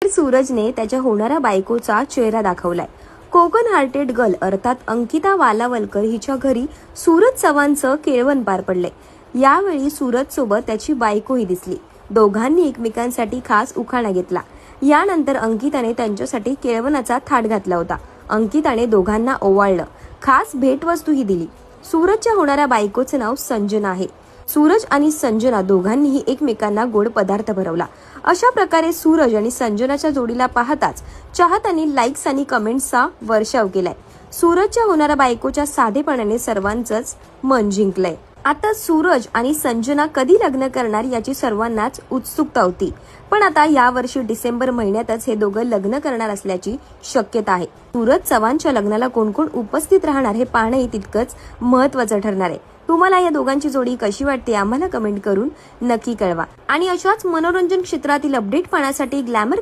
सूरजने त्याच्या होणाऱ्या बायकोचा चेहरा दाखवलाय। कोकण हार्टेड गर्ल अर्थात अंकिता वालावलकर हिच्या घरी सूरज चव्हाणचं केळवण पार पडले। यावेळी सूरज सोबत त्याची बायकोही दिसली। दोघांनी एकमेकांसाठी खास उखाणा घेतला। यानंतर अंकिताने त्यांच्यासाठी केळवणाचा थाट घातला होता। अंकिताने दोघांना ओवाळलं, खास भेटवस्तूही दिली। सूरजच्या होणाऱ्या बायकोचं नाव संजना आहे। सूरज आणि संजना दोघांनीही एकमेकांना गोड पदार्थ भरवला। अशा प्रकारे सूरज आणि संजनाच्या जोडीला पाहताच चाहत्यांनी लाईक्स आणि कमेंट्सचा वर्षाव केलाय। सूरजच्या होणाऱ्या बायकोच्या साधेपणाने सर्वांचंच मन जिंकलंय। आता सूरज आणि संजना कधी लग्न करणार याची सर्वांनाच उत्सुकता होती, पण आता यावर्षी डिसेंबर महिन्यातच हे दोघं लग्न करणार असल्याची शक्यता आहे। सूरज चव्हाणच्या लग्नाला कोण कोण उपस्थित राहणार हे पाहणंही तितकंच महत्त्वाचं ठरणार आहे। तुम्हाला या दोघांची जोडी कशी वाटते आम्हाला कमेंट करून नक्की कळवा। आणि अशाच मनोरंजन क्षेत्रातील अपडेट पाहण्यासाठी ग्लॅमर